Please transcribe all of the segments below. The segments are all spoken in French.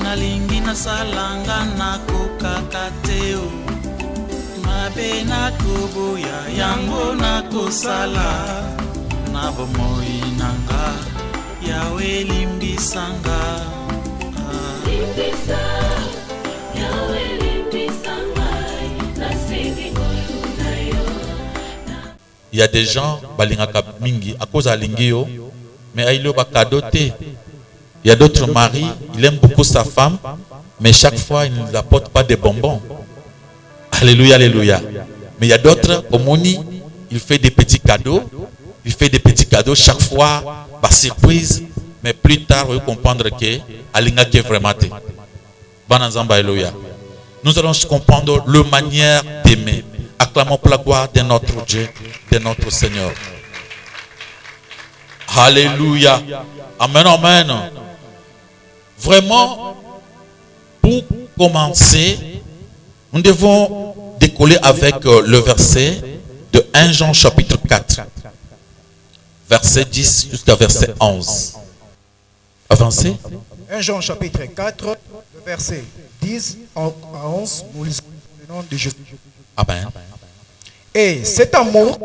Nalingi na salanga na kukakateo mabe na kubuya yango na kusala na bomoi nanga yawe limbisanga limbisa yawe limbisanga na sengi ngolunayo. Il y a des gens balingaka mingi à cause alingio mais ailo ba kadote. Il y a d'autres maris, il aime beaucoup sa femme, mais chaque fois, il ne lui apporte pas des bonbons. Alléluia, alléluia. Mais il y a d'autres, au Moni, il fait des petits cadeaux. Il fait des petits cadeaux chaque fois, par surprise. Mais plus tard, vous comprendre que Alinga qui est vraiment té. Bananzamba, alléluia. Nous allons comprendre la manière d'aimer. Acclamons pour la gloire de notre Dieu, de notre Seigneur. Alléluia. Amen, amen. Vraiment, pour commencer, nous devons décoller avec le verset de 1 Jean chapitre 4, verset 10 jusqu'à verset 11. Avancez. 1 Jean chapitre 4, le verset 10 à 11, nous lisons le nom de Jésus. Amen. Et cet amour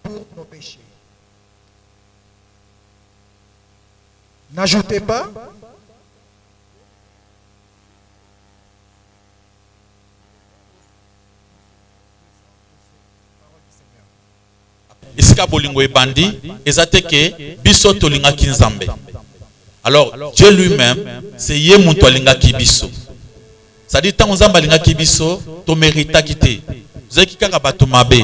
pour nos péchés. N'ajoutez pas Isika bolingo ebandi ezate ke biso tolinga kinzambe. Alors Dieu lui-même c'est ye muntu alinga kibiso. Ça dit tant nzamba alinga kibiso to mérita kité. Zaki kaka bato mabe.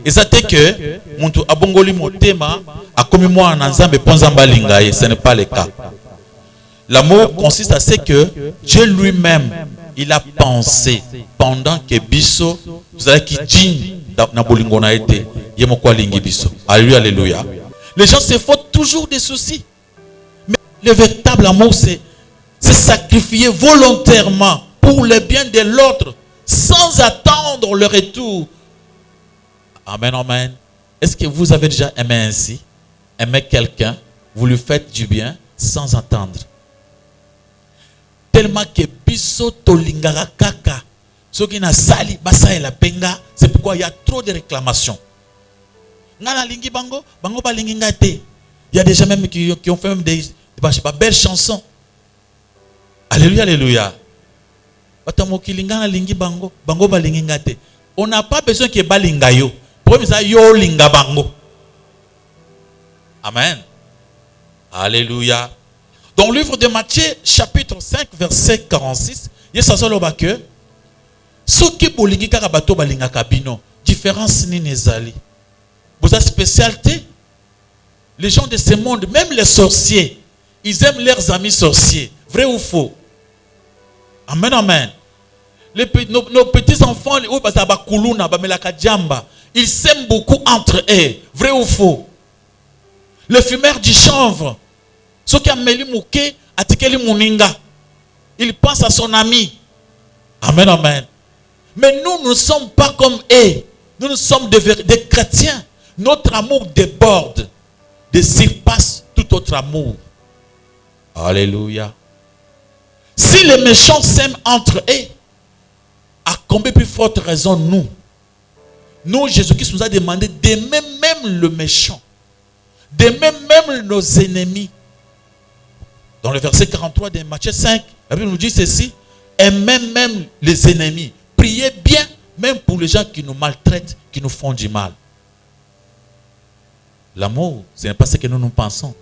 Ezate que muntu abongoli motema akomi mwa na nzambe ponzamba linga ye, ce n'est pas le cas. L'amour consiste à ce que Dieu lui-même il a pensé pendant que biso zaki djin na bolingo na été yemo kwa lingi biso. Alléluia, alléluia. Les gens se font toujours des soucis. Mais le véritable amour c'est sacrifier volontairement pour le bien de l'autre, sans attendre le retour. Amen, amen. Est-ce que vous avez déjà aimé ainsi? Aimer quelqu'un, vous lui faites du bien sans attendre. Tellement que biso tolingara kaka. Ce qui n'a sali, basa et la penga, c'est pourquoi il y a trop de réclamations. Ngana lingi bango, bango ba lingi ngate. Il y a des gens même qui ont fait même des belles chansons. Alléluia, alléluia. On n'a pas besoin que balinga yo. Yo linga bango. Amen. Alléluia. Dans le livre de Matthieu, chapitre 5, verset 46, il y a ça que ceux qui bolingi karabato balinga kabino, différence ni nezali. Vous avez spécialité. Les gens de ce monde, même les sorciers, ils aiment leurs amis sorciers. Vrai ou faux? Amen, amen. Nos petits enfants, ils s'aiment beaucoup entre eux. Vrai ou faux? Le fumeur du chanvre, ceux qui ont il pense à son ami. Amen, amen. Mais nous ne sommes pas comme eux. Nous sommes des chrétiens. Notre amour déborde, surpasse tout autre amour. Alléluia. Si les méchants s'aiment entre eux, à combien plus forte raison nous, Jésus-Christ nous a demandé d'aimer même le méchant, d'aimer même nos ennemis. Dans le verset 43 de Matthieu 5, la Bible nous dit ceci: aimez même les ennemis, priez bien, même pour les gens qui nous maltraitent, qui nous font du mal. L'amour, ce n'est pas ce que nous pensons.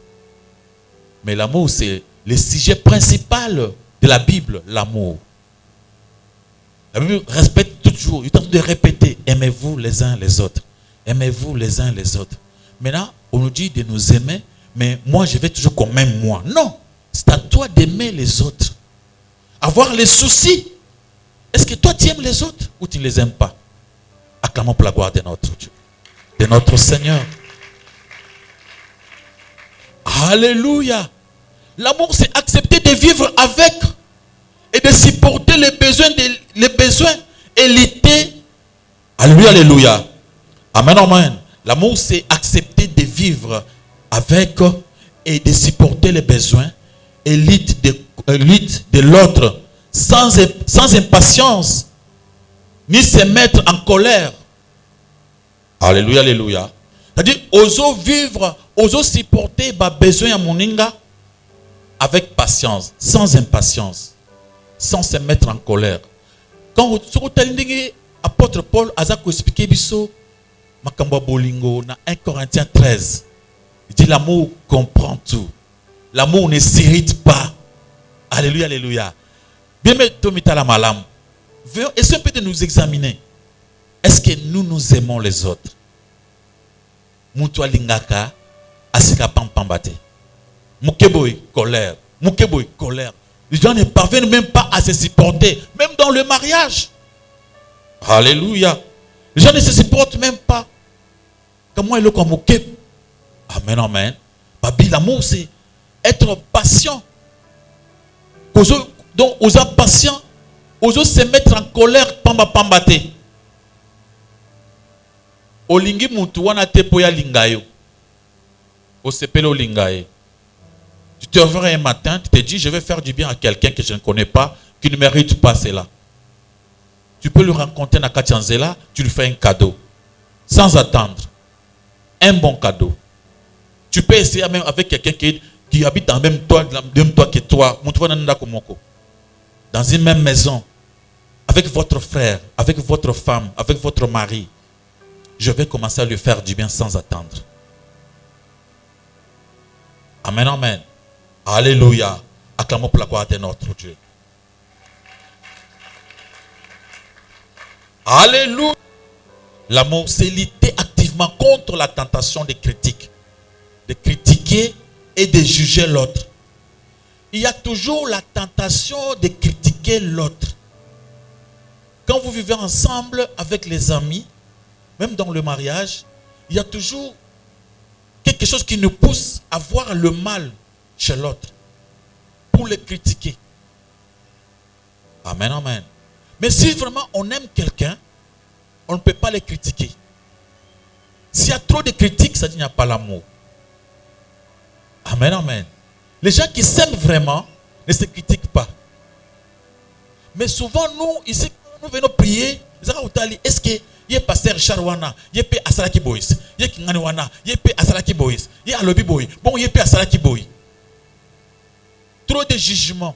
Mais l'amour, c'est le sujet principal de la Bible, l'amour. La Bible répète toujours, il tente de répéter, aimez-vous les uns les autres. Aimez-vous les uns les autres. Maintenant, on nous dit de nous aimer, mais moi je vais toujours qu'on m'aime moi. Non, c'est à toi d'aimer les autres. avoir les soucis. Est-ce que toi tu aimes les autres ou tu ne les aimes pas? Acclamons pour la gloire de notre Dieu, de notre Seigneur. Alléluia. L'amour, c'est accepter de vivre avec et de supporter les besoins et lutter. Alléluia, alléluia. Amen, amen. L'amour, c'est accepter de vivre avec et de supporter les besoins et lutter de l'autre sans impatience, ni se mettre en colère. Alléluia, alléluia. C'est-à-dire, oser vivre, oser supporter les besoins à moninga avec patience, sans impatience, sans se mettre en colère. Quand vous avez l'apôtre Paul a expliqué biso makamba bolingo na 1 Corinthiens 13. Il dit l'amour comprend tout. L'amour ne s'irrite pas. Alléluia, alléluia. Bien, mais Tomita la malam. Essayons peut-être de nous examiner. Est-ce que nous aimons les autres? Moutoua lingaka asika pampambate. Mukeboy colère. Mukeboy colère. Les gens ne parviennent même pas à se supporter, même dans le mariage. Alléluia. Les gens ne se supportent même pas. Comment est-ce qu'on moque? Amen, amen. Babi, l'amour, c'est être patient. Donc, oser patient, oser se mettre en colère, pamba pambate. Olingi mutu wana te poya lingayo. Osepele olingayo. Tu te réveilles un matin, tu te dis, je vais faire du bien à quelqu'un que je ne connais pas, qui ne mérite pas cela. Tu peux lui rencontrer na Katianzela, tu lui fais un cadeau. Sans attendre. Un bon cadeau. Tu peux essayer même avec quelqu'un qui habite dans le même toit que toi. Dans une même maison. Avec votre frère, avec votre femme, avec votre mari. Je vais commencer à lui faire du bien sans attendre. Amen, amen. Alléluia. Acclamons pour la gloire de notre Dieu. Alléluia. L'amour, c'est lutter activement contre la tentation des critiques. De critiquer et de juger l'autre. Il y a toujours la tentation de critiquer l'autre. Quand vous vivez ensemble avec les amis, même dans le mariage, il y a toujours quelque chose qui nous pousse à voir le mal chez l'autre pour le critiquer. Amen, amen. Mais si vraiment on aime quelqu'un, on ne peut pas le critiquer. S'il y a trop de critiques, ça dit qu'il n'y a pas l'amour. Amen, amen. Les gens qui s'aiment vraiment ne se critiquent pas. Mais souvent, nous, ici, nous venons prier. Est-ce que il y a pasteur Richard Wana, il y a Asalaki Boys, il y a Kingani Wana, il y a Asalaki Boys, il y a Alobi Boy, bon, il y a Asalaki Boy. Trop de jugement.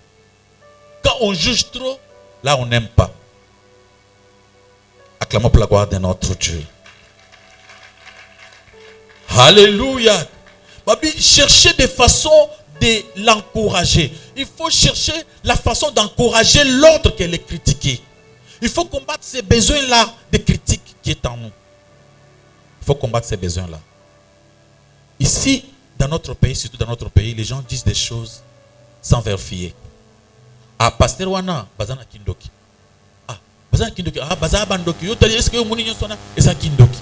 Quand on juge trop, là on n'aime pas. Acclamons pour la gloire de notre Dieu. Alléluia. Babi, cherchez des façons de l'encourager. Il faut chercher la façon d'encourager l'autre que de le critiquer. Il faut combattre ces besoins-là de critique qui est en nous. Il faut combattre ces besoins-là. Ici, dans notre pays, surtout dans notre pays, les gens disent des choses sans vérifier. Ah, pasteur Wana, bazana kindoki. Ah, bazana kindoki. Ah, bazana bandoki. Yo tali, est-ce que moni nyonsona esa kindoki?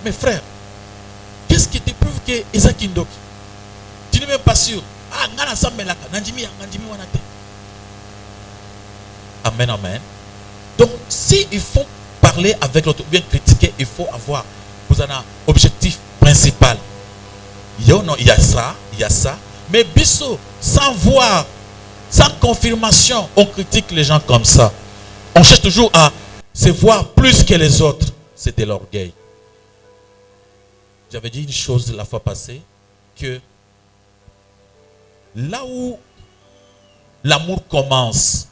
Mais frère, qu'est-ce qui te prouve que esa kindoki? Tu n'es même pas sûr. Ah, ngana samelaka, nanjimi wanate. Amen, amen. Donc, s'il faut parler avec l'autre, bien critiquer, il faut avoir un objectif principal. Il y a ça. Mais biso, sans voir, sans confirmation, on critique les gens comme ça. On cherche toujours à se voir plus que les autres. C'est de l'orgueil. J'avais dit une chose la fois passée, que là où l'amour commence,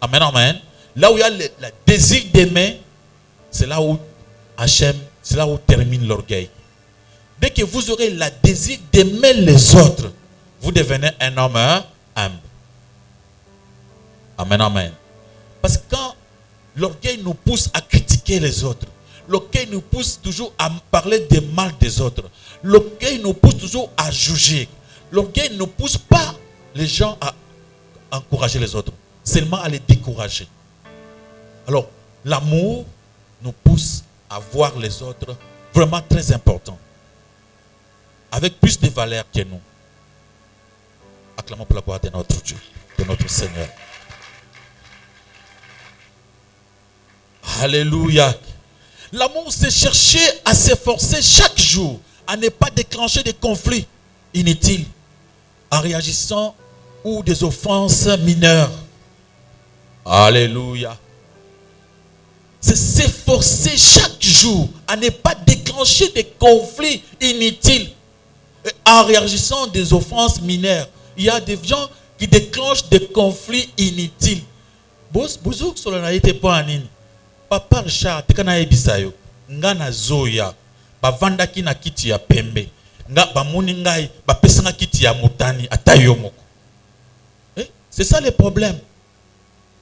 amen, amen, là où il y a le désir d'aimer, c'est là où Hachem, c'est là où termine l'orgueil. Dès que vous aurez le désir d'aimer les autres, vous devenez un homme humble. Amen, amen. Parce que quand l'orgueil nous pousse à critiquer les autres, l'orgueil nous pousse toujours à parler des mal des autres, l'orgueil nous pousse toujours à juger, l'orgueil ne pousse pas les gens à encourager les autres. seulement à les décourager. Alors, l'amour nous pousse à voir les autres vraiment très importants, avec plus de valeur que nous. Acclamons pour la gloire de notre Dieu, de notre Seigneur. Alléluia. L'amour, c'est chercher à s'efforcer chaque jour à ne pas déclencher des conflits inutiles en réagissant ou des offenses mineures. Alléluia. C'est s'efforcer chaque jour à ne pas déclencher des conflits inutiles en réagissant des offenses mineures. Il y a des gens qui déclenchent des conflits inutiles. Bouzou solana ite pas anini. Papa Richard tekana ebisayo. Nga na zoya. Ba vandaki na kiti ya pembe. Nga ba moni ngai ba pesanga kiti ya mutani atayo moko. C'est ça le problème.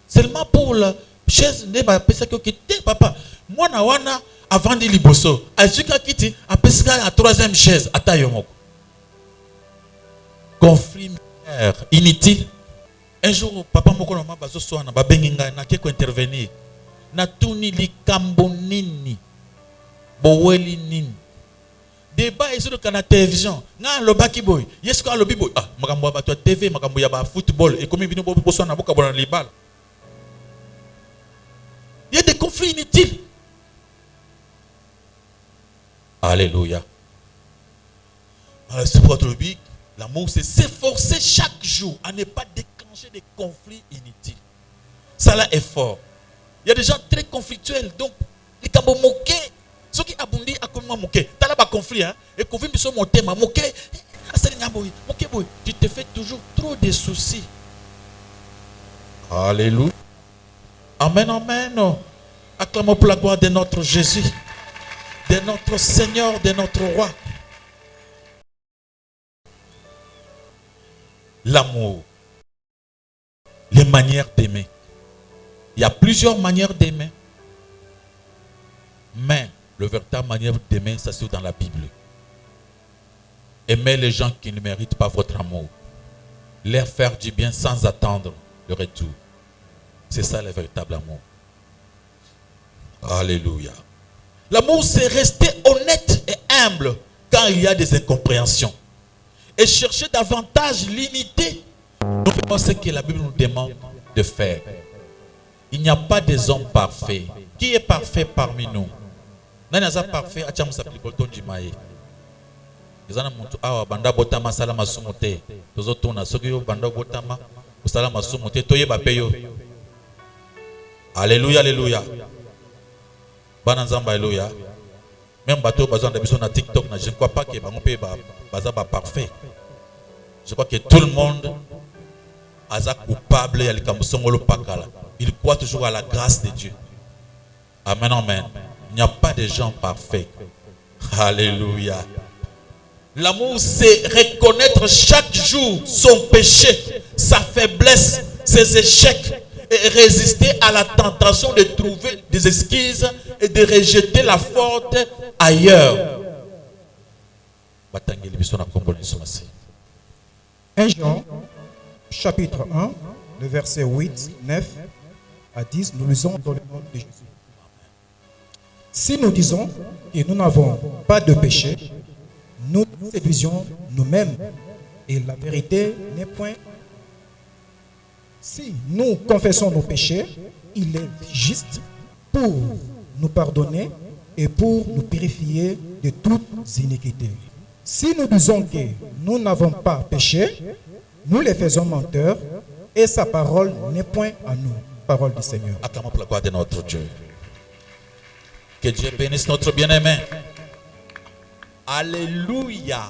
Seulement pour la chaise ne ba pesaka kiti papa. Moi na wana avant de liboso. Azuka kiti a pesaka la troisième chaise atayo moko. Conflit inutile. Un jour, papa moko na mabazo soana ba benginga na keko intervenir. Na tuni likambo nini. Boweli nini. Débat sur la télévision. Na lobaki boy. Yesko a lobi boy. Ah, makambo ba to TV, makambo ya ba football et comme bino bo soana boka bona les balles. Il y a des conflits inutiles. Alléluia. C'est pour notre but. L'amour, c'est s'efforcer chaque jour à ne pas déclencher des conflits inutiles. Ça là est fort. Il y a des gens très conflictuels. Donc, les cabos moqués, ceux qui abondent à comment moquer. Tu as là un conflit, hein? Et qu'on vient sur mon thème, moqué. Tu te fais toujours trop de soucis. Alléluia. Amen, amen. Acclamons pour la gloire de notre Jésus, de notre Seigneur, de notre Roi. L'amour, les manières d'aimer. Il y a plusieurs manières d'aimer. Mais la véritable manière d'aimer, ça se trouve dans la Bible. Aimer les gens qui ne méritent pas votre amour. Leur faire du bien sans attendre le retour. C'est ça le véritable amour. Alléluia. L'amour, c'est rester honnête et humble quand il y a des incompréhensions. Et chercher davantage l'unité. Nous faisons ce que la Bible nous demande de faire. Il n'y a pas des hommes parfaits. Qui est parfait parmi nous? Nani aza parfait acha musapili bolton jimaye. Ezana muntu awa banda botama sala masumu te. Tozo tuna soki yo banda botama usala masumu te toyeba pe yo. Alléluia, alléluia. Bana nzamba alléluia. Même bateau bazan de biso na TikTok na je ne crois pas que bango pe baza ba parfait. Je crois que tout le monde aza coupable ya likambo songolo pakala. Il croit toujours à la grâce de Dieu. Amen, amen. Il n'y a pas de gens parfaits. Alléluia. L'amour, c'est reconnaître chaque jour son péché, sa faiblesse, ses échecs et résister à la tentation de trouver des excuses et de rejeter la faute ailleurs. 1 Jean, chapitre 1, le verset 8, 9 à 10, nous lisons dans le nom de Jésus. Si nous disons que nous n'avons pas de péché, nous nous séduisons nous-mêmes et la vérité n'est point. Si nous confessons nos péchés, il est juste pour nous pardonner et pour nous purifier de toute iniquité. Si nous disons que nous n'avons pas péché, nous les faisons menteurs et sa parole n'est point à nous. Parole du Seigneur. Acclamons pour la gloire de notre Dieu. Que Dieu bénisse notre bien-aimé. Alléluia.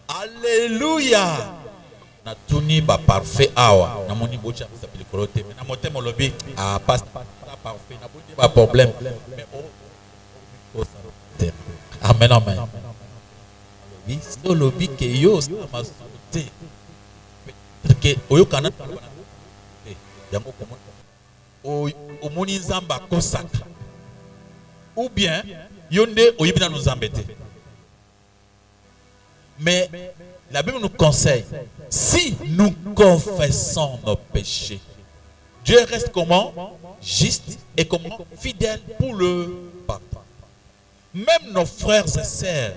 Alléluia. Na tuni ba parfait awa. Na moni bocha sa pelikolote. Na motema lobi a pas parfait. Na boni ba problème. Mais amen, amen. Oui, c'est le lobby que yo ça m'a sauté. Que oyo kana yango komo o moni nzamba kosaka. Ou bien yonde oyibina nous embêter. Mais la Bible nous conseille, si nous confessons nos péchés, Dieu reste comment? Juste et comment? Fidèle pour le pardon. Même nos frères et sœurs,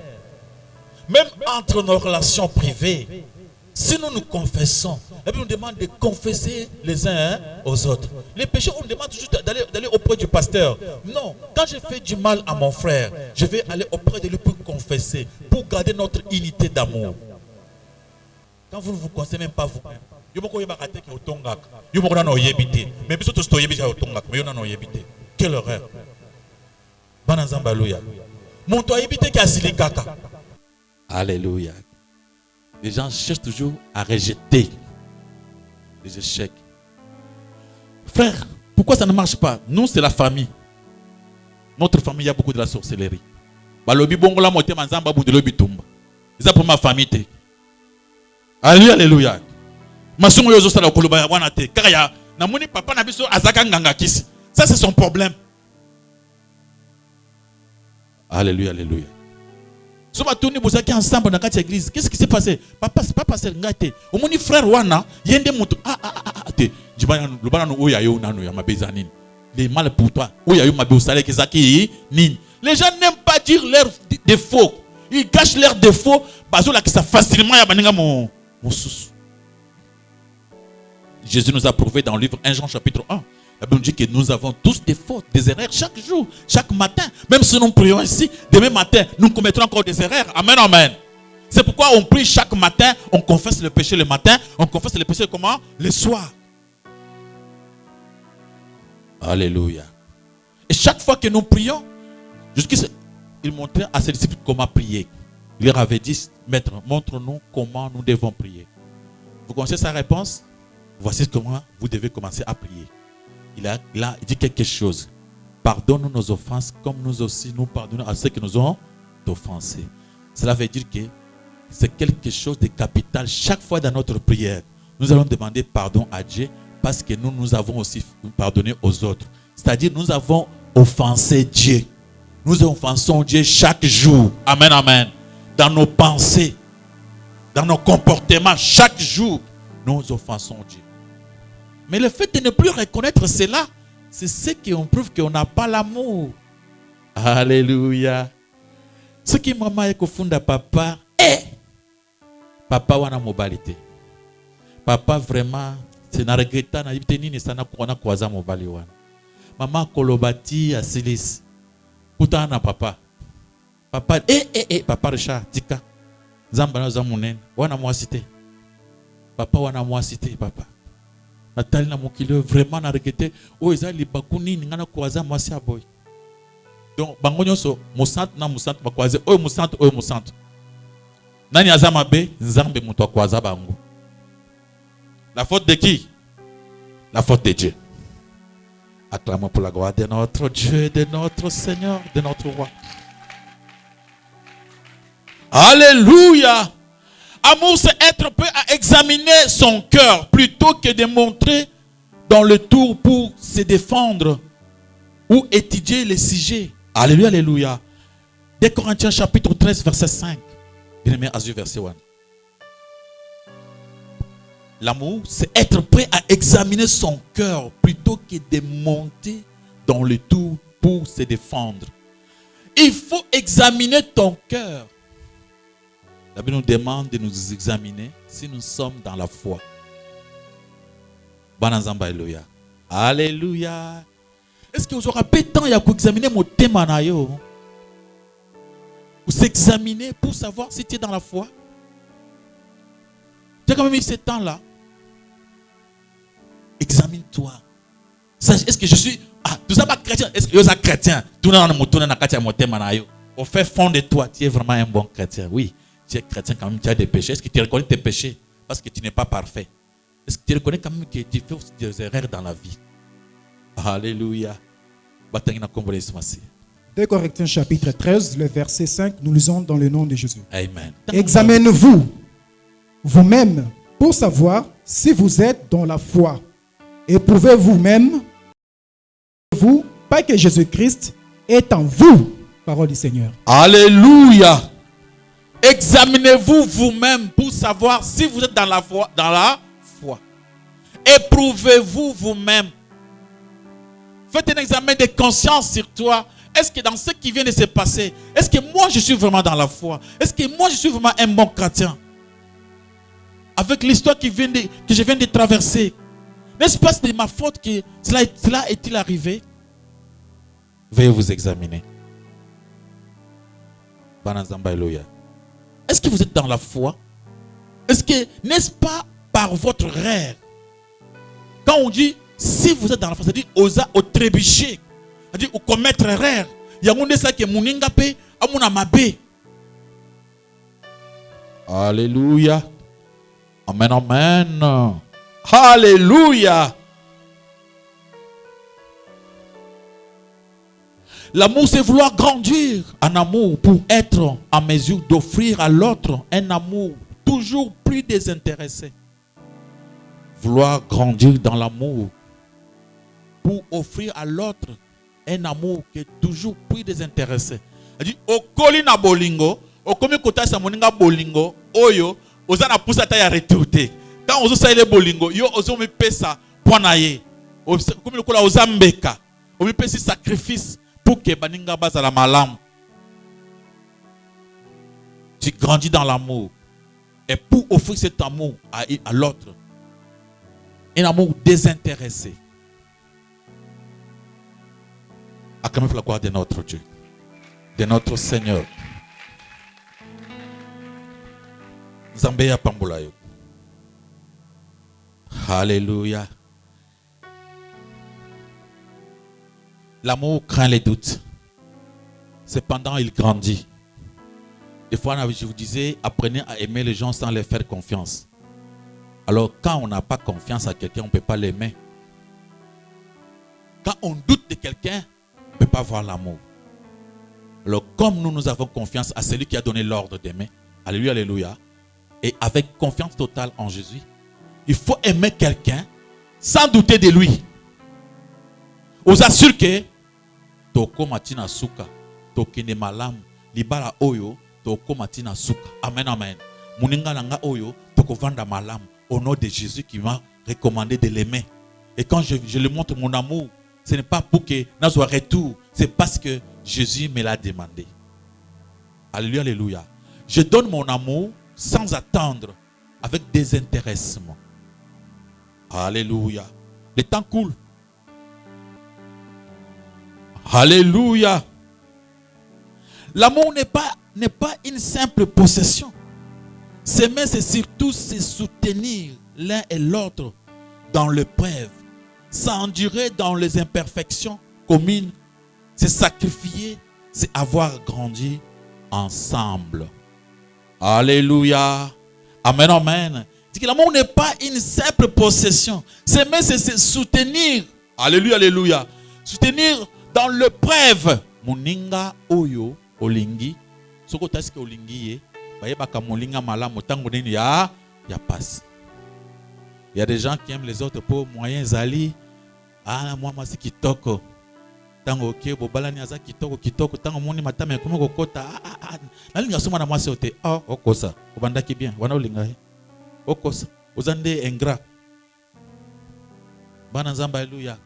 même entre nos relations privées, si nous nous confessons, la Bible nous demande de confesser les uns aux autres. Les péchés, on nous demande juste d'aller auprès du pasteur. Non, quand je fais du mal à mon frère, je vais aller auprès de lui pour confesser, pour garder notre unité d'amour. Quand vous ne vous connaissez même pas vous-même, quelle horreur. Alléluia. Les gens cherchent toujours à rejeter les échecs. Frère, pourquoi ça ne marche pas? Nous, c'est la famille. Notre famille, il y a beaucoup de la sorcellerie. C'est pour ma famille. Alléluia, alléluia. Ça, c'est son problème. Alléluia, alléluia. Ensemble dans l'église. Qu'est-ce qui s'est passé? Papa, c'est pas passé ngate. Au mon frère wana, yende mutu. Les mal pour toi. Les gens n'aiment pas dire leurs défauts. Ils cachent leurs défauts. Bazola qui ça facilement ya baninga mon sous. Jésus nous a prouvé dans le livre 1 Jean chapitre 1. La Bible dit que nous avons tous des fautes, des erreurs chaque jour, chaque matin. Même si nous prions ici, demain matin, nous commettrons encore des erreurs. Amen, amen. C'est pourquoi on prie chaque matin, on confesse le péché le matin, on confesse le péché comment? Le soir. Alléluia. Et chaque fois que nous prions, jusqu'ici, il montrait à ses disciples comment prier. Il leur avait dit, Maître, montre-nous comment nous devons prier. Vous connaissez sa réponse? Voici comment vous devez commencer à prier. Il dit quelque chose. Pardonne nos offenses comme nous aussi nous pardonnons à ceux qui nous ont offensés. Cela veut dire que c'est quelque chose de capital. Chaque fois dans notre prière, nous allons demander pardon à Dieu parce que nous avons aussi pardonné aux autres. C'est-à-dire nous avons offensé Dieu. Nous offensons Dieu chaque jour. Amen, amen. Dans nos pensées, dans nos comportements, chaque jour, nous offensons Dieu. Mais le fait de ne plus reconnaître cela, c'est ce qui prouve qu'on n'a pas l'amour. Alléluia. Ce qui maman est confondé papa, papa wana mobilité. Papa vraiment, c'est na regretta na ibiteni ni sana kuona kwaza mobali wana. Maman kolobati asilis. Kutana papa. Papa papa Richard tika. Zamba na zamunene. Wana mwasite. Papa wana mwasite papa. Natali na mokilo vraiment na regretté o ezali bakuni ngana kwaza mwasi aboy. Donc bango nyonso musante na musante bakwaze oyo musante. Nani azama be nzambe muto akwaza bango. La faute de qui? La faute de Dieu. Acclamons pour la gloire de notre Dieu, de notre Seigneur, de notre roi. Alléluia. Amour, c'est être prêt à examiner son cœur plutôt que de montrer dans le tour pour se défendre ou étudier les sujets. Alléluia, alléluia. 2 Corinthiens chapitre 13, verset 5. Bien-aimé, Azur, verset 1. L'amour, c'est être prêt à examiner son cœur plutôt que de monter dans le tour pour se défendre. Il faut examiner ton cœur. La Bible nous demande de nous examiner si nous sommes dans la foi. Alléluia. Alléluia. Est-ce que vous aurez pas de temps à examiner mon thème? Vous s'examiner pour savoir si tu es dans la foi. Tu as quand même eu ce temps-là. Examine-toi. Est-ce que je suis... tout ça pas chrétien. Est-ce que je suis chrétien? Au fait fond de toi, tu es vraiment un bon chrétien. Oui, tu es chrétien quand même, tu as des péchés. Est-ce que tu reconnais tes péchés? Parce que tu n'es pas parfait. Est-ce que tu reconnais quand même que tu fais aussi des erreurs dans la vie? Alléluia. 2 Corinthiens chapitre 13, le verset 5, nous lisons dans le nom de Jésus. Amen. Examinez-vous vous-même pour savoir si vous êtes dans la foi. Éprouvez vous-même, vous, pas que Jésus-Christ est en vous. Parole du Seigneur. Alléluia. Examinez-vous vous-même pour savoir si vous êtes dans la foi. Éprouvez-vous vous-même Faites un examen de conscience sur toi. Est-ce que dans ce qui vient de se passer, est-ce que moi je suis vraiment dans la foi? Est-ce que moi je suis vraiment un bon chrétien? Avec l'histoire que je viens de traverser, n'est-ce pas de ma faute que cela est-il arrivé? Veuillez vous examiner. Est-ce que vous êtes dans la foi? Est-ce que, n'est-ce pas par votre rêve? Quand on dit, si vous êtes dans la foi, c'est-à-dire, osa au trébucher, c'est-à-dire, au commettre erreur. Il y a un ça qui est mouninga pe, amuna mabe. Alléluia. Amen, amen. Alléluia. L'amour, c'est vouloir grandir en amour pour être en mesure d'offrir à l'autre un amour toujours plus désintéressé. Vouloir grandir dans l'amour pour offrir à l'autre un amour qui est toujours plus désintéressé. C'est-à-dire, au colina bolingo, au komi kota sa moninga bolingo, oyo, oza na poussa ta ya retourner. Quand ozo sa ile bolingo, yo ozo me pesa poanaye. Komi lokola oza mbeka, o me pesa sacrifice pour que baninga bazala malam. Tu grandis dans l'amour. Et pour offrir cet amour à l'autre, un amour désintéressé. Acclamez la gloire de notre Dieu, de notre Seigneur. Zambeya Pambulayo. Alléluia. L'amour craint les doutes. Cependant, il grandit. Des fois, je vous disais, apprenez à aimer les gens sans leur faire confiance. Alors, quand on n'a pas confiance à quelqu'un, on ne peut pas l'aimer. Quand on doute de quelqu'un, on ne peut pas voir l'amour. Alors, comme nous avons confiance à celui qui a donné l'ordre d'aimer, alléluia, alléluia, et avec confiance totale en Jésus, il faut aimer quelqu'un sans douter de lui. On vous assure que toko matina suka, tokene malam, libara oyo, toko matina suka. Amen, amen. Muninga nanga oyo, toko vanda malam, au nom de Jésus qui m'a recommandé de l'aimer. Et quand je lui montre mon amour, ce n'est pas pour que nous soit retour, c'est parce que Jésus me l'a demandé. Alléluia, alléluia. Je donne mon amour sans attendre, avec désintéressement. Alléluia. Le temps coule. Alléluia. L'amour n'est pas une simple possession. S'aimer, c'est surtout se soutenir l'un et l'autre dans l'épreuve, s'endurer dans les imperfections communes, se sacrifier, c'est avoir grandi ensemble. Alléluia. Amen, amen. C'est que l'amour n'est pas une simple possession. S'aimer, c'est se soutenir. Alléluia, alléluia. Soutenir dans l'épreuve. Moninga oyo olingi. Soko taske olingi ye. Bayebaka molinga malamu tango nini ya passe. Il y a des gens qui aiment les autres pour moyens zali. Ah, moi c'est kitoko. Tango ok, bobalani aza kitoko tango moni matame kuma kokota. Nalinga soma na mwasi ote. Oh, okosa. Obandaki bien. Wana olinga he. Okosa. Ozande ingrat. Bana nzamba haleluya.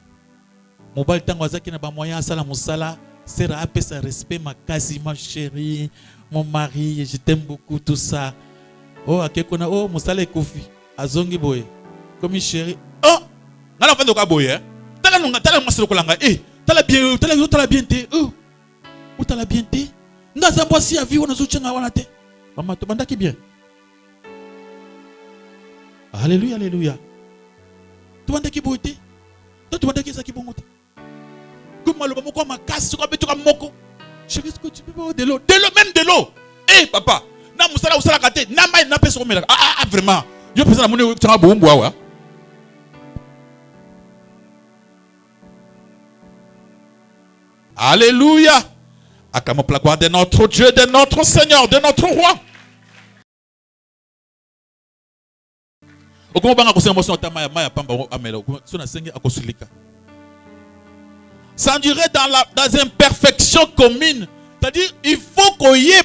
Mobile tango azaki na ba moyen asala musala, sera apesa respect makasi ma chérie, mon mari, je t'aime beaucoup tout ça. Oh akekona oh musala ekofi. Azongi boye. Comme chérie. Oh, ngala fendo ka boye. Tala mwasi lokolanga. Tala bien te. Oh, tala bien te. Ngaza mwasi ya vie wana zuchenga wana te. Mama to bandaki bien. Alléluia, alléluia. Tu bandaki boye te. Tu bandaki ça qui bon te. Comment le moko makasi ko betuka moko. Chérie, est-ce que tu peux boire de l'eau? De l'eau, même de l'eau. Papa, na musala usala kate, na mai na peso mela. Vraiment. Yo pesa na moni tanga bombo wa. Alléluia. Acclamons la gloire de notre Dieu, de notre Seigneur, de notre Roi. S'endurer dans les imperfections communes. C'est-à-dire, il faut qu'on y ait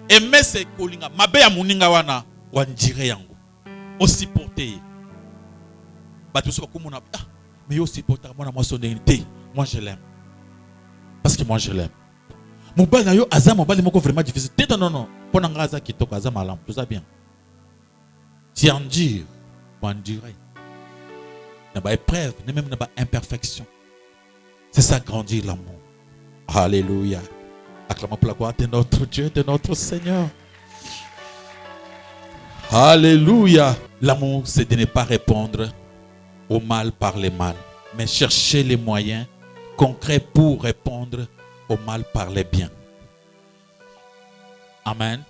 aimer ces kolinga. Mabe ya muninga wana wanjire yango. On supporter. Batu soka kumuna. Mais aussi pour moi son dignité. Moi je l'aime. Parce que moi je l'aime. Mobile nayo azam mobile moko vraiment difficile. Non. Pour n'engager qui toque azam malam. Tout ça bien. Si en dire, ou endurer. N'a pas épreuve, même n'a pas imperfection. C'est ça grandir l'amour. Alléluia. Acclamons pour la gloire de notre Dieu, de notre Seigneur. Alléluia. L'amour, c'est de ne pas répondre au mal par le mal, mais chercher les moyens concrets pour répondre au mal par les biens. Amen.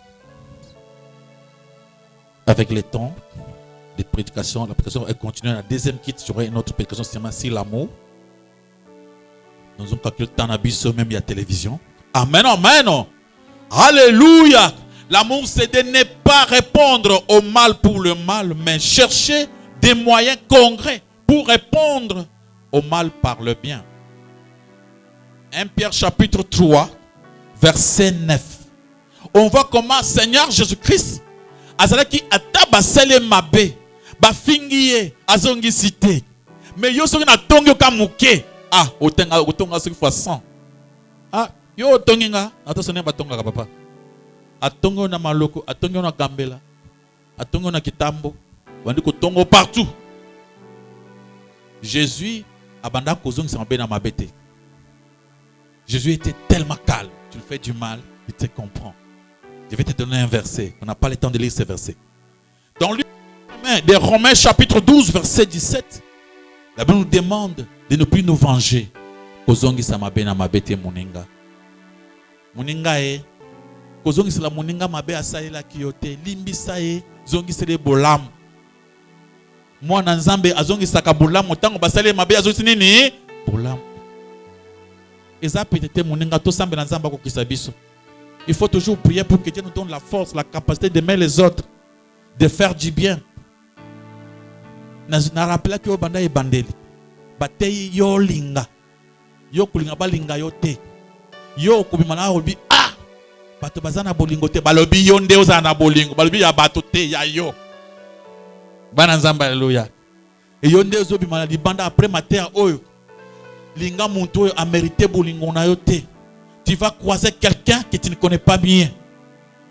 Avec le temps de prédication, la prédication est continuée. La deuxième kit sera une autre prédication, c'est sur l'amour. Nous avons calculé le temps d'abysse, même il y a télévision. Amen, amen. Alléluia. L'amour, c'est de ne pas répondre au mal pour le mal, mais chercher des moyens concrets pour répondre au mal par le bien. 1 Pierre chapitre 3, verset 9. On voit comment Seigneur Jésus-Christ azalaki atabasele mabe bafingiye azongi cité. Mais yo soki na tongi ka muke otonga soki fois 100. Yo otongi nga atosone batonga ka papa. Atongo na maloko, atongo na gambela, atongo na kitambo, wandi ko tongo partout. Jésus abanda kozongi sa mabe na mabete. Jésus était tellement calme. Tu le fais du mal, il te comprend. Je vais te donner un verset. On n'a pas le temps de lire ce verset. Dans le livre de Romains chapitre 12, verset 17, la Bible nous demande de ne plus nous venger. Kozongi sa mabe na mabete moninga. Moninga kozongi sa la moninga mabe asalela kiyote. Limbi sae zongi sele bolam. Mwana nzambe azongi saka bolam motango basale mabe azongi nini bolam. Il faut toujours prier pour que Dieu nous donne la force, la capacité d'aimer les autres, de faire du bien. Na rappela que banda e bandeli. Batei yo linga. Yo kulinga ba linga yo te. Yo kubimana obi bato bazana bolingo te balobi yo nde ozana bolingo balobi ya bato te ya yo. Bana nzamba haleluya. Et yo nde ozobimana libanda après matin oyo. Linga muntu a mérité bolingo na yo te. Tu vas croiser quelqu'un que tu ne connais pas bien.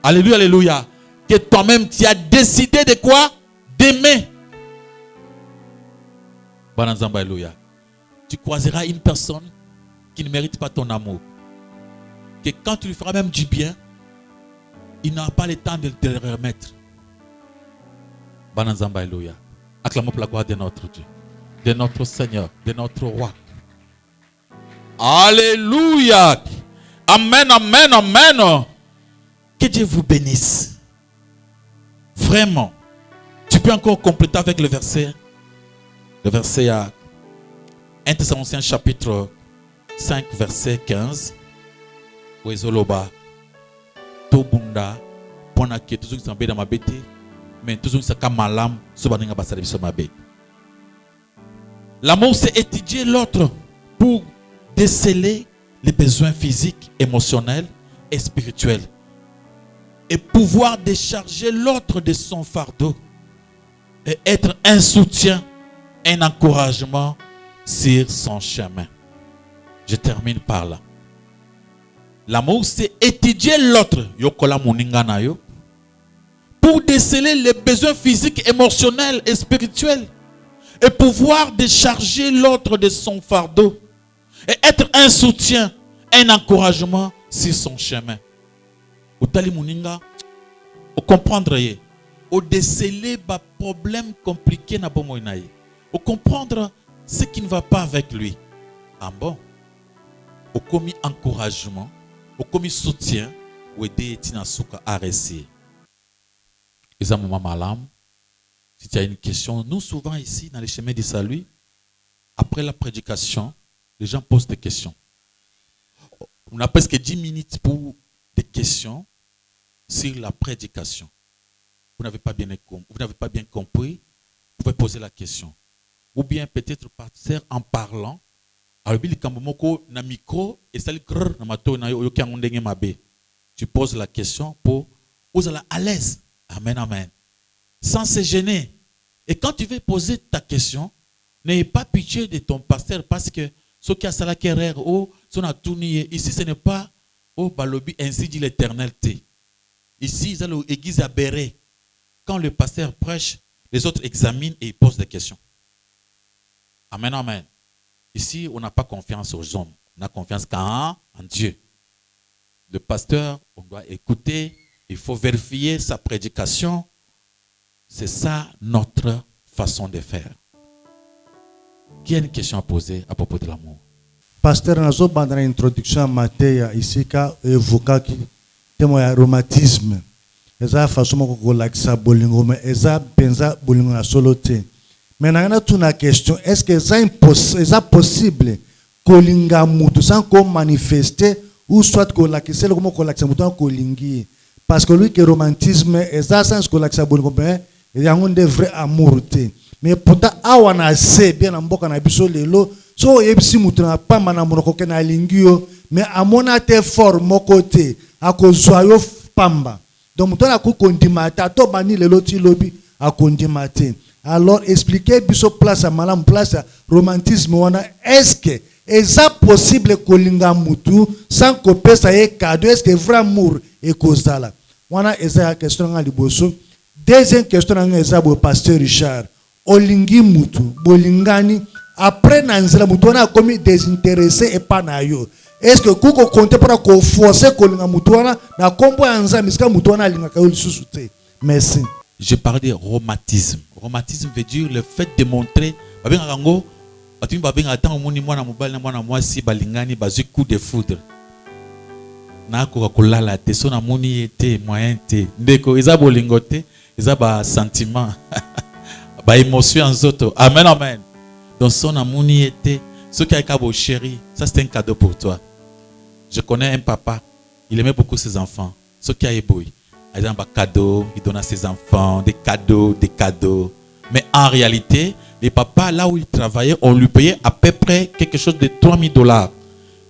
Alléluia, alléluia. Que toi-même tu as décidé de quoi? D'aimer. Bananzamba, alléluia. Tu croiseras une personne qui ne mérite pas ton amour. Que quand tu lui feras même du bien, il n'aura pas le temps de te le remettre. Bananzamba, alléluia. Acclamons pour la gloire de notre Dieu, de notre Seigneur, de notre Roi. Alléluia. Amen, amen, amen. Que Dieu vous bénisse. Vraiment. Tu peux encore compléter avec le verset. Le verset à 1 Thessaloniciens chapitre 5, verset 15. Ouezoloba. Tobunda. Pona ke toujours qui s'embête dans ma bête. Mais toujours qui s'aka malam. Sobaninga basalebi sur ma bête. L'amour, c'est étudier l'autre pour déceler les besoins physiques, émotionnels et spirituels. Et pouvoir décharger l'autre de son fardeau. Et être un soutien, un encouragement sur son chemin. Je termine par là. L'amour, c'est étudier l'autre. Yokola moninga na yo. Pour déceler les besoins physiques, émotionnels et spirituels. Et pouvoir décharger l'autre de son fardeau. Et être un soutien, un encouragement sur son chemin. Au tali moninga, au comprendre ye, au déceler ba problème compliqué na bomo inaye, au comprendre ce qui ne va pas avec lui. Ah bon, au commis encouragement, au commis soutien, ou aider etina souka à réussir. Et maman malam, si tu as une question, nous souvent ici dans les chemins du salut, après la prédication, les gens posent des questions. On a presque 10 minutes pour des questions sur la prédication. Vous n'avez pas bien compris, vous pouvez poser la question. Ou bien peut-être partir en parlant. Tu poses la question pour vous allez à l'aise. Amen, amen. Sans se gêner. Et quand tu veux poser ta question, N'ayez pas pitié de ton pasteur parce que ce qui a ça qui est ou son a tourné ici ce n'est pas au balobi ainsi dit l'Éternel. Ici ils ont l'église à Béret. Quand le pasteur prêche, les autres examinent et ils posent des questions. Amen, amen. Ici, on n'a pas confiance aux hommes. On a confiance qu'en Dieu. Le pasteur, on doit écouter. Il faut vérifier sa prédication. C'est ça notre façon de faire. Qui a une question à poser à propos de l'amour? Pasteur, dans l'introduction à Matthieu, ici, il évoque le rhumatisme. Eza façon ko lakisa bolingo mais eza penza bolingo na solote. Maintenant tu na question, est-ce que c'est possible kolinga mutu sans ko manifester ou soit ko lakisa comme ko lakisa mutu ko lingi parce que lui que romantisme eza sans ko lakisa bolingo mais il y a un vrai amour te. Mais pourtant awana se bien na mboka na biso lelo so yebisi mutu na pa mana monoko ke na lingi yo mais amona te fort moko te akozwa yo pamba. Donc, on a kondimata, to bani le loti lobby a kondimate. Alors, expliquez biso place à malam place à romantisme wana. Est-ce que est possible kolinga mutu sans que pesa ye cadeau? Est-ce que vrai amour est causal? Wana eza question nga liboso. Deuxième question nga eza bo pasteur Richard. Olingi mutu, bolingani après nanzela mutu wana commis désintéressé et pas na yo. Est-ce que vous comptez pour forcer kolinga mutuana na kombo anza miska mutuana linga kaoli susute? Merci. Je parle de rhumatisme. Rhumatisme veut dire le fait de montrer babenga rango atimi babenga tant moni mwana mobali na mwana mwasi balingani bazu coup de foudre. Na ko kolala te sona moni ete moyen te. Ndeko eza bolingote, eza ba sentiment. Ba émotion en zoto. Amen amen. Donc sona moni ete ce qui a été beau chéri, ça c'est un cadeau pour toi. Je connais un papa, il aimait beaucoup ses enfants. Ce qui a été beau, il a un cadeau, il donne à ses enfants des cadeaux. Mais en réalité, les papas, là où il travaillait, on lui payait à peu près quelque chose de $3,000.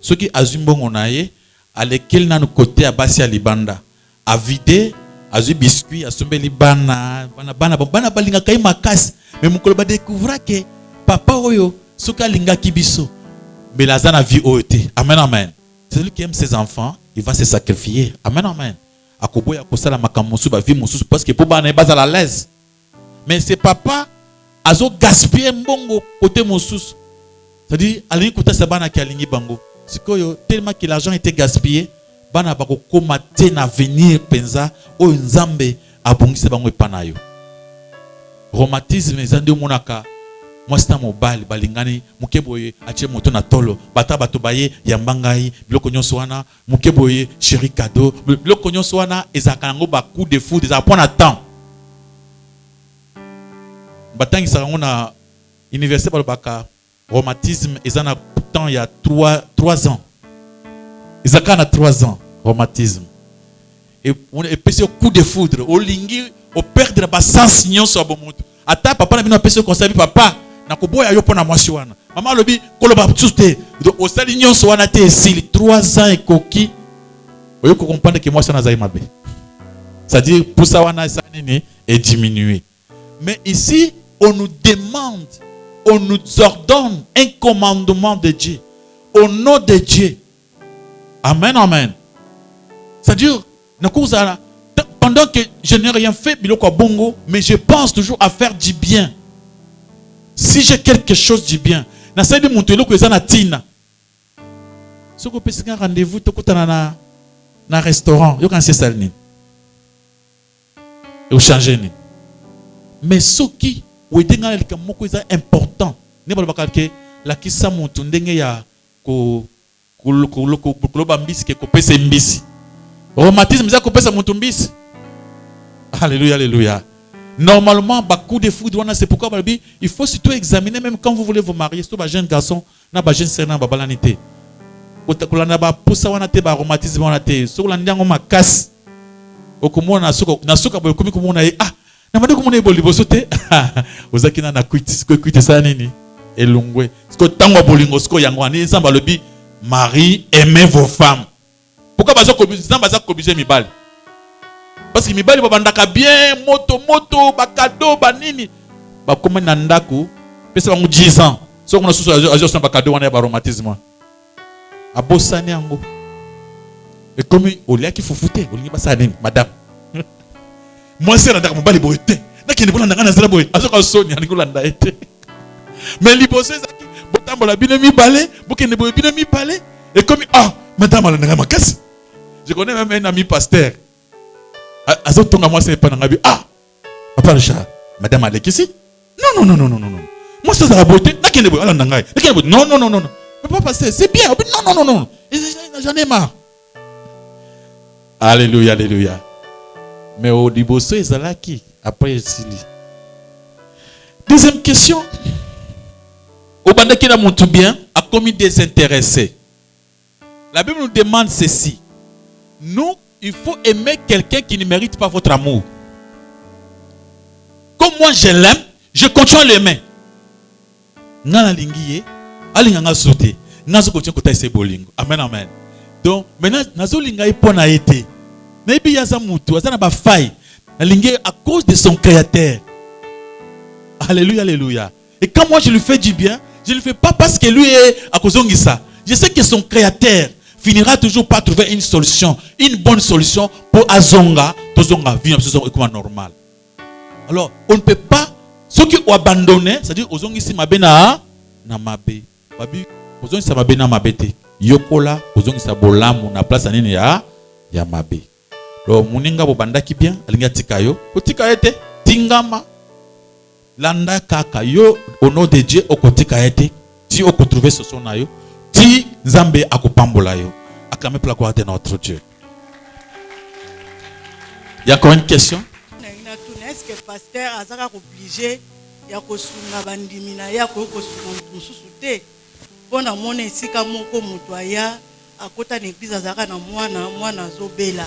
Ce qui a zumbo on a eu, à l'équil n'a nous côté à Bassia Libanda, à vider, à zu biscuit, à sumbe Libana, bana balinga kai makas. Mais mon collègue découvra que papa oyo Souka linga kibiso. Mais la zana vie oete. Amen, amen. C'est celui qui aime ses enfants, il va se sacrifier. Amen, amen. Akobo ya kosala makamosu ba vie mosusu parce que pour ba na base à la l'aise. Mais c'est papa azo gaspiller mbongo côté mosusu. C'est-à-dire alingi kuta sabana ki alingi bango. Sikoyo tellement que l'argent était gaspillé, bana bako komate na venir penza o nzambe abongisa bango epanayo. Rhumatisme ezande monaka. Moi c'est un mobile balingani mukeboye ache moto na tolo bata bato baye yambangai biloko nyonso wana mukeboye chéri cadeau biloko nyonso wana ezaka nango ba coup de foudre ezaka point na temps batangi sarango na université balobaka rhumatisme ezana temps il y a 3 ans ezaka na 3 ans rhumatisme et pesi coup de foudre olingi o perdre ba sens nyonso abomoto ata papa na bino pesi conseil papa na koboya yo pona mwasi wana mama lobi koloba tsuste o sali nyonso wana te esili 3 ans ekoki oyo ko comprendre que mwasi wana zai mabe c'est-à-dire pour ça wana ça nini est diminué mais ici on nous demande on nous ordonne un commandement de Dieu au nom de Dieu amen amen c'est-à-dire na kuza pendant que je n'ai rien fait biloko bongo mais je pense toujours à faire du bien. Si j'ai quelque chose du bien, na saidi muntelo ko ezana tina. Soko pesinga rendez-vous to kutana na restaurant, yo kan se salni. Et changer ni. Mais soki wedenga lika moko eza important. Ne balobaka ke la kisa muntu ndenge ya ko loba mbisi ke ko pesa mbisi. Romantisme za ko pesa muntu mbisi. Alléluia alléluia. Normalement, beaucoup de foudre, c'est pourquoi il faut surtout examiner, même quand vous voulez vous marier, surtout les jeunes garçons, les jeunes sœurs, les balanité. Quand vous avez pour ça, vous avez un romantisme, vous avez sur la ndiango makas. Au comment on a suka boy comme on a ah, na madu comme on est bolibo sote. Vous avez na kuiti ça nini et longwe. Ce que tango bolingo ce que yango ani samba lobi mari aimez vos femmes. Pourquoi bazo kobiser mi bal? Parce que mibali babandaka bien moto bakado banini bakoma na ndako pesa bango 10 ans so kuna susu ajo samba cadeau wana ya baromatisme abosani yango et comme oliaki fufute olingi basa nini madame moi c'est ndaka mobali boye te nakende bona ndanga nazala boye azoka soni ani kolanda ete mais liboso ezaki botambola bino mibale bokende boye bino mibale et comme madame alanda makasi. Je connais même un ami pasteur azotonga moi c'est pas ngabi papa Richard madame Alekisi non moi ça la beauté nakende boye alanda ngai nakende boye non mais pas pasteur c'est bien non j'en ai marre. Alléluia. Mais au liboso ezalaki après Sili. Deuxième question. Au bandaki na montu bien a commis désintéressé. La Bible nous demande ceci. Nous, il faut aimer quelqu'un qui ne mérite pas votre amour. Comme moi je l'aime, je continue à l'aimer. Nana lingiye, alinganga sauté. Nazo continue kota ese bolingo. Amen. Donc maintenant nazo linga ipona été. Maybe yaza mutu, azana ba faille. Nalingi à cause de son créateur. Alléluia. Et quand moi je lui fais du bien, je ne le fais pas parce que lui est à cause de ça. Je sais que son créateur finira toujours par trouver une solution, une bonne solution pour Azonga, Tozonga, vivre comme normal. Alors, on ne peut pas, ceux qui ont abandonné, c'est-à-dire Ozongi si mabena na mabe. Babi, Ozongi sa mabena mabete. Yokola, Ozongi sa bolamu na place anene ya mabe. Donc, muninga bo bandaki bien, alinga tikayo, otika ete tingama. Landa kaka yo au nom de Dieu okotika ete ti okotrouver ce son na yo ti Nzambe akopambola yo acclamer pour la gloire de notre Dieu. Il y a encore une question? Est-ce que pasteur azaka obligé ya kosunga bandimina ya kosunga mususu te pona mona esika moko mutu aya akota na église azaka na mwana azobela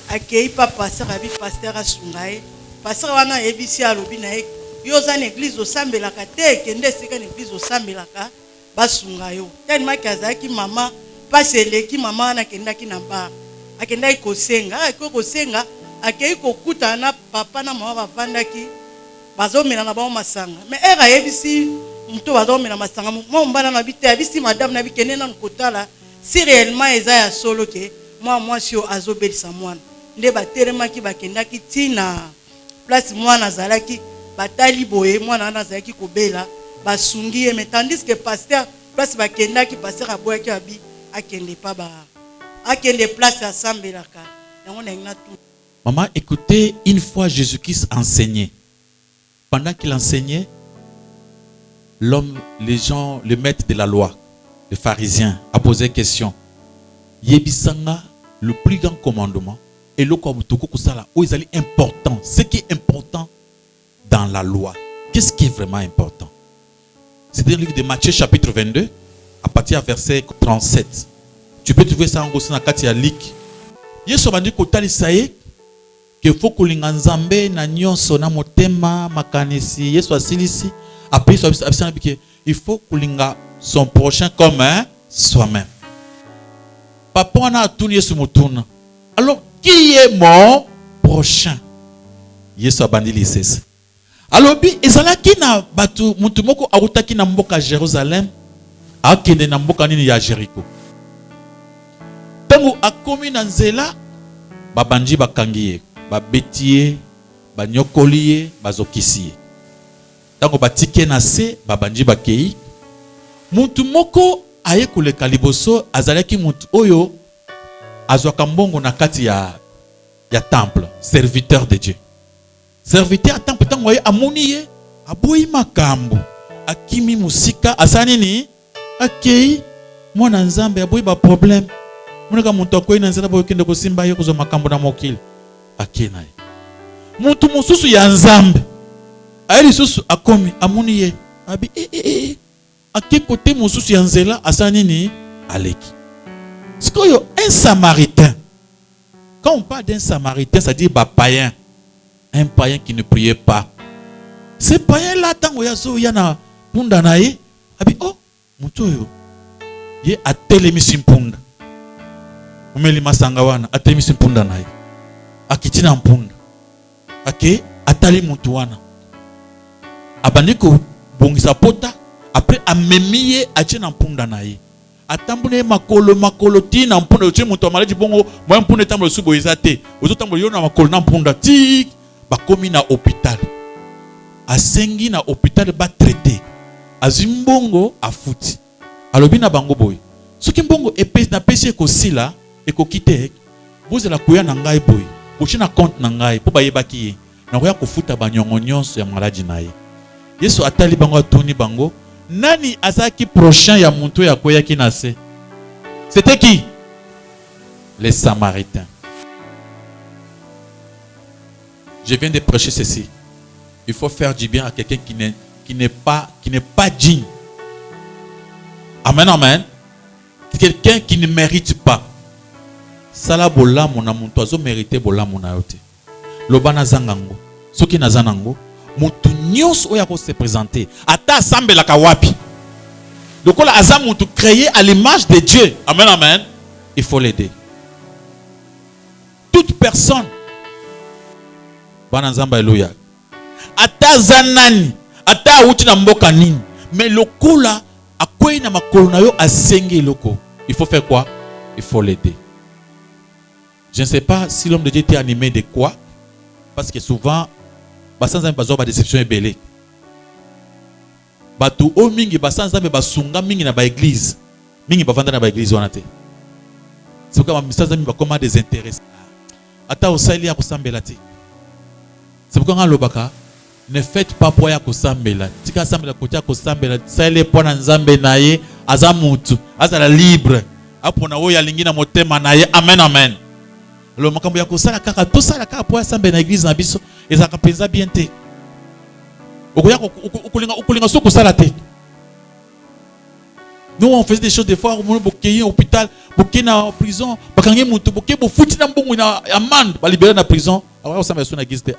akei pa pasteur abi pasteur asunga e pasteur wana ebisi alobi na e yo za l'église osambelaka te kende sika l'église osambelaka basunga yo tellement kazaki mama paseleki mama wana kendaki na bar akendaki kosenga kosenga akei kokuta na papa na mama bavandaki bazomela na bao masanga mais era yebisi muto bazomela masanga mombana na bite yebisi madame na bikene na kotala si réellement eza ya solo ke moi si azobelisa mwana nde batelemaki bakendaki tina place mwana zalaki batali boye mwana nazaki kobela basungi mais tandis que pasteur place bakendaki pasteur aboyaki abi akende pa ba akende place asambelaka yango na ngina tout. Maman, écoutez, une fois Jésus-Christ enseignait. Pendant qu'il enseignait, l'homme, les gens, le maître de la loi, les pharisiens, a posé question. Yebisanga, le plus grand commandement, et le important, ce qui est important dans la loi. Qu'est-ce qui est vraiment important? C'est dans le livre de Matthieu chapitre 22, à partir du verset 37. Tu peux trouver ça en gros dans Katia Lik. Yesu a dit que faut que l'ingazambe na nyonso na motema makanisi Yesu asilisi après il faut que l'inga son prochain comme soi-même. Papa on a tout Yesu mutuna. Alors qui est mon prochain? Yesu a bandi lisese. Alors bi ezalaki na batu mutu moko awutaki na mboka Jérusalem akende na mboka nini ya Jéricho. Tango akomi na nzela babandi bakangiye babetiye banyokoliye bazokisiye. Tango batike na se babandi bakei mutu moko aye koleka liboso azalaki mutu oyo azwaka mbongo na kati ya temple, serviteur de Dieu. Serviteur à temple tango aye amoniye aboyi makambo akimi musika asanini akei mwana nzambe aboyi ba problème. Muneka muntu akoyi na nzela boyo kende kosimba ye kuzo makambo na mokili akena ye muntu mususu ya nzambe ayeli susu akomi amuni ye abi ake kote mususu ya nzela asanini aleki. Sikoyo un samaritain, quand on parle d'un samaritain, ça dit païen, un païen qui ne priait pas. Ce païen là tango ya so yana punda na ye abi muntu yo ye atelemi simpunda umeli masanga wana atelemi simpunda na ye akitina mpunda ake atali muntu wana abandiko bongisa pota après amemiye atie na mpunda na ye atambule makolo ti na mpunda otie moto amaladi bongo moya mpunda etambole subo eza te ozotambole yo na makolo na mpunda ti bakomi na hôpital asengi na hôpital batraité azwi mbongo afuti alobi na bango boye soki mbongo na pesi ekosila ekoki te bozela koya na ngai boye botie na compte na ngai mpo bayebaki ye nakoya kofuta banyongo nyonso ya maladi na ye Yesu atali bango atuni bango nani azaki prochain ya muntu ya koyaki na se c'était qui? Les Samaritains. Je viens de prêcher ceci. Il faut faire du bien à quelqu'un qui n'est pas digne. Amen, amen. Quelqu'un qui ne mérite pas. Sala bola mona muntu azo mérité bola mona yote. Lobana zangango. Soki na zanango. Muntu nyos oya ko se présenter. Ata sambela kawapi. Donc là azam muntu créé à l'image de Dieu. Amen, amen. Il faut l'aider. Toute personne. Bana nzamba eloya. Ata zanani. Ata uti na mboka nini. Mais lokola akwei na makolo na yo asenge loko. Il faut faire quoi? Il faut l'aider. Je ne sais pas si l'homme de Dieu était animé de quoi. Parce que souvent, basanza bazo ba déception ebele. Batu o mingi basanza me basunga mingi na ba église. Mingi bavanda na ba église wana te. C'est pourquoi basanza mi ba koma désintéressé. Ata osali ya kusambela te. C'est pourquoi ngalobaka ne faites pas pour ya kusambela. Tika sambela kotia kusambela sale pona nzambe naye azamutu azala libre. Apo na oya lingina motema naye. Amen, amen. Le makambo ya kosala kaka to sala kaka po asambe na église na biso ezaka penza bien te. Okoya okulinga so kosala te. Nous on faisait des choses des fois au bokeyi hôpital, bokeyi na prison, bakangi mutu bokeyi bo futi na mbongo na amende ba libérer na prison. Awa osamba so na église te.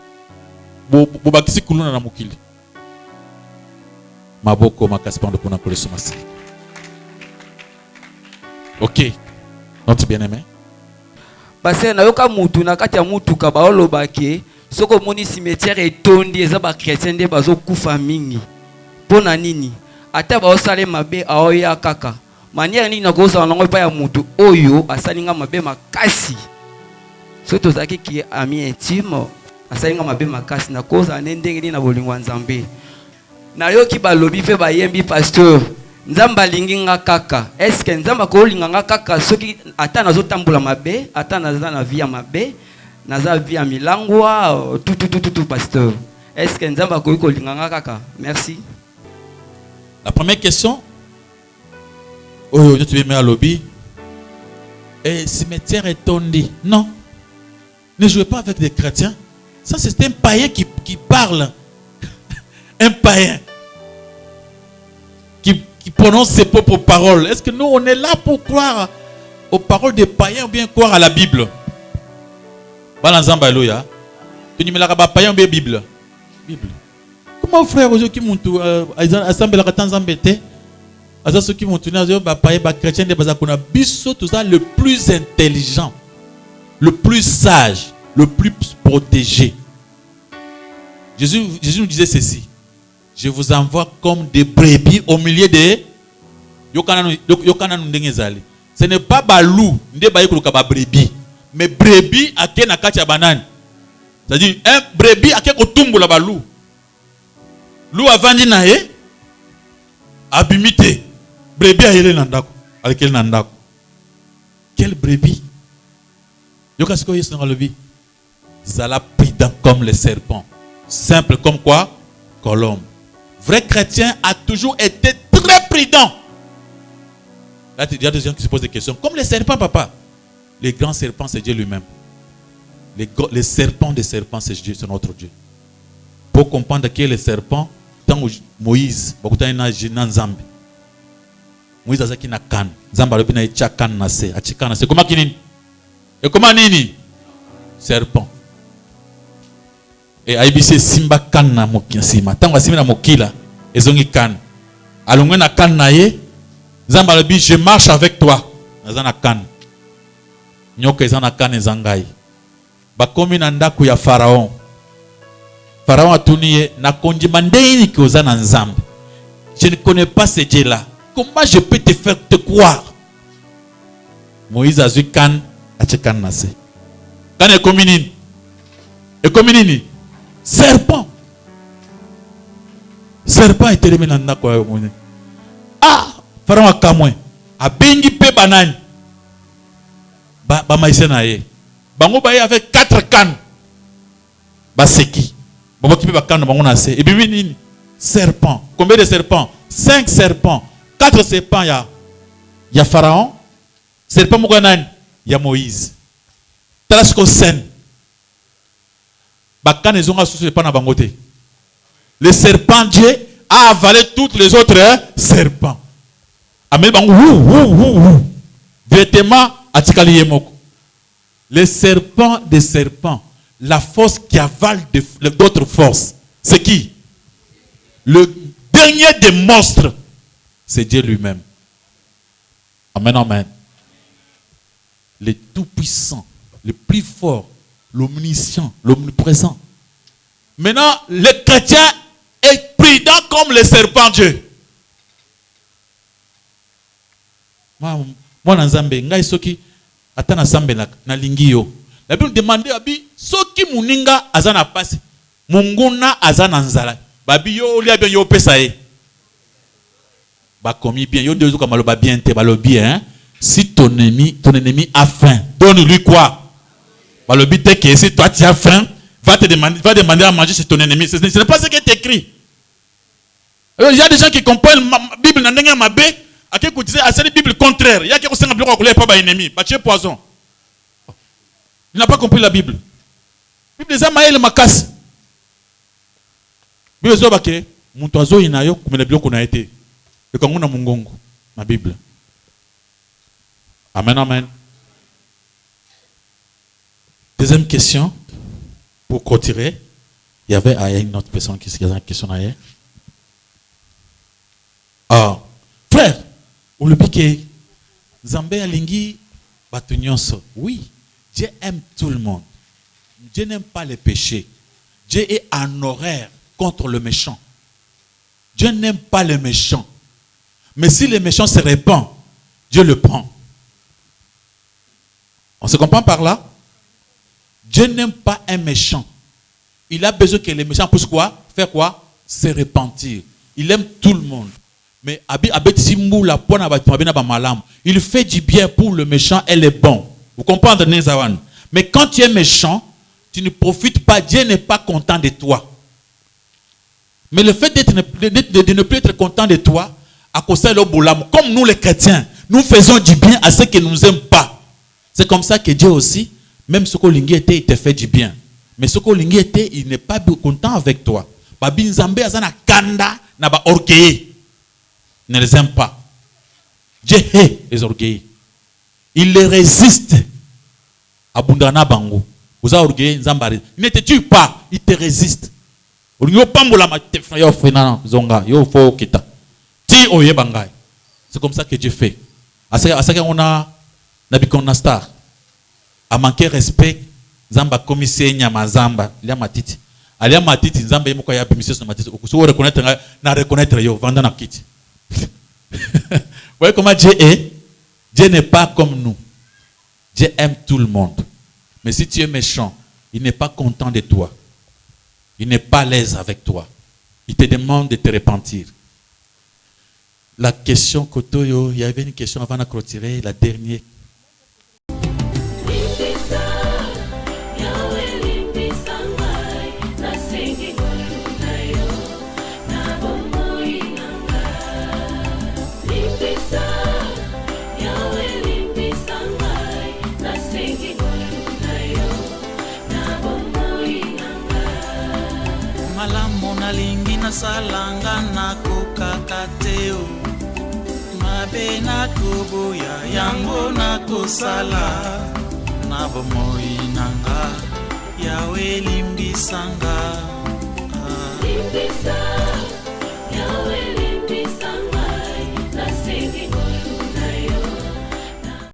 Bo bakisi kuluna na mokili. Maboko makasi pando pona koleso masi. OK. Notre bien-aimé. Parce que nayoka mutu na kati ya mutuka baolobake soko moni cimetière etondi eza ba chrétien nde bazo kufa mingi pona nini ata baosale mabe aoya kaka manière nini na kosa nango pa ya mutu oyo asalinga mabe makasi soto zaki ki ami intime asalinga mabe makasi na kosa ndenge ni na bolingo nzambe nayoki balobi pe bayembi pasteur nzamba linginga kaka est-ce que nzamba ko linganga kaka soki ata nazo tambola mabe ata naza na via mabe naza via milangwa tout pasteur est-ce que nzamba ko linganga kaka? Merci. La première question oh tu veux me lobby et cimetière est tondi. Non, ne jouez pas avec des chrétiens. Ça c'est un païen qui parle. Un païen qui prononce ses propres paroles. Est-ce que nous, on est là pour croire aux paroles des païens ou bien croire à la Bible? Balanzamba Eloya. Tu ne me l'as pas païen ou bien Bible? Bible. Comment frère, aujourd'hui, qui m'ont tout assemblé la Tanzambete? À ceux qui m'ont tourné, païen, chrétien, des bazakuna, biso, tout ça, le plus intelligent, le plus sage, le plus protégé. Jésus nous disait ceci. Je vous envoie comme des brebis au milieu des yokana ndengezali. Ce n'est pas balou nde baye kuluka ba brebis, mais brebis ake na kati ya banane. C'est-à-dire un brebis ake kotumbu la balou. Lou avandi na ye abimité. Brebis ayele na ndako, alekele na ndako. Quel brebis? Yokasko yesu na lobi. Zala prudent comme les serpents. Simple comme quoi? Colombe. Vrai chrétien a toujours été très prudent. Là, il y a des gens qui se posent des questions. Comme les serpents, papa. Les grands serpents, c'est Dieu lui-même. Les serpents des serpents, c'est Dieu, c'est notre Dieu. Pour comprendre que les serpents, tant Moïse, Moïse a dit qu'il a can. Zamba le bina icha can nase, achika nase. Comment kinini? Et comment nini? Serpent. Et IBC simba kan na mokisima. Tango simba na mokila, ezongi kan. Alongwe na kan na ye, Zamba le bi je marche avec toi. Nazana kan. Nyoka ezana kan ezangai. Bakomi na ndaku ya Pharaon. Pharaon atuni ye na konjima ndeni ki ozana nzambe. je ne connais pas ce Dieu-là. Comment je peux te faire te croire? Moïse a vu Kan, a dit Kan Nassé. Kan est communine. Et communine. Serpent. Serpent est terminé dans la quoi. Ah, Pharaon a kamoué. A bengi pe banane. Ba maïse na ye. Bango ba ye avec 4 cannes. Ba seki. Ba ki pe ba canne bango na se. Et bibi nini? Serpent. Combien de serpents? 5 serpents. 4 serpents ya. Ya Pharaon. Serpent moko nani? Ya Moïse. Talasco sen. Ba canne zonga sous serpent na bango te. Le serpent Dieu a avalé toutes les autres serpents. Amen bango vêtement atikali yemoko. Les serpents des serpents, la force qui avale d'autres forces, c'est qui? Le dernier des monstres, c'est Dieu lui-même. Amen, amen. Le tout-puissant, le plus fort, l'omniscient, l'omniprésent. Maintenant, le chrétien est prudent comme le serpent Dieu. Moi, Nzambe, ngai soki atana sambe na lingio. La Bible demande abi soki muninga azana passe. Munguna azana nzala. Babi yo lia bien yo pesa e. Ba commis bien yo deux comme ba bien te ba lo bien. Si ton ennemi a faim, donne-lui quoi? Ba lo bi te que si toi tu as faim, va demander à manger chez ton ennemi. Ce n'est pas ce qui est écrit. Il y a des gens qui comprennent la Bible dans ma mabe. À qui vous disiez, c'est la Bible contraire. Il y a quelqu'un qui n'a pas d'ennemi. Bah, tu es poison. Il n'a pas compris la Bible. La Bible est maïl makas. La Bible est que mon oiseau il n'a eu comme le bloc qu'on a été. Et quand on a mon gongo, la Bible. Amen, amen. Deuxième question pour clôturer. Il y avait une autre personne qui se posait une question d'ailleurs. Ah, frère. Ou le piqué, Zambé alingi batunyonso. Oui, Dieu aime tout le monde. Dieu n'aime pas les péchés. Dieu est en horaire contre le méchant. Dieu n'aime pas les méchants. Mais si les méchants se répandent, Dieu le prend. On se comprend par là? Dieu n'aime pas un méchant. Il a besoin que les méchants puissent quoi? Faire quoi? Se repentir. Il aime tout le monde. Mais il fait du bien pour le méchant et le bon. Vous comprenez, Nézawan? Mais quand tu es méchant, tu ne profites pas. Dieu n'est pas content de toi. Mais le fait de ne plus être content de toi, à cause de l'obolam, comme nous les chrétiens, nous faisons du bien à ceux qui ne nous aiment pas. C'est comme ça que Dieu aussi, même ce que l'ingé était, il te fait du bien. Mais ce que l'ingé était, il n'est pas content avec toi. Babi Nzambe azana kanda na ba orgueilleux. Ne les aime pas. Dieu hait les orgueils. Il les résiste. Abundana bango. Vous avez orgueil, Nzambari. Il ne te tue pas, il te résiste. C'est comme ça que Dieu fait. À ce qu'on a Nabikon Star. A manqué respect, Zamba commissaire Nyama Zamba. Il y a ma titi. Il y a ma titi, Zamba yemo ya permission sur ma titi. Vous reconnaître yo, vendant na kiti. Vous voyez comment Dieu est? Dieu n'est pas comme nous. Dieu aime tout le monde. Mais si tu es méchant, il n'est pas content de toi. Il n'est pas à l'aise avec toi. Il te demande de te repentir. La question Kotoyo, il y avait une question avant de clôturer, la dernière. nalingi nasalanga nakokaka te o mabe nakoboya yango nakosala na bomoi nanga yawe limbisanga limbisa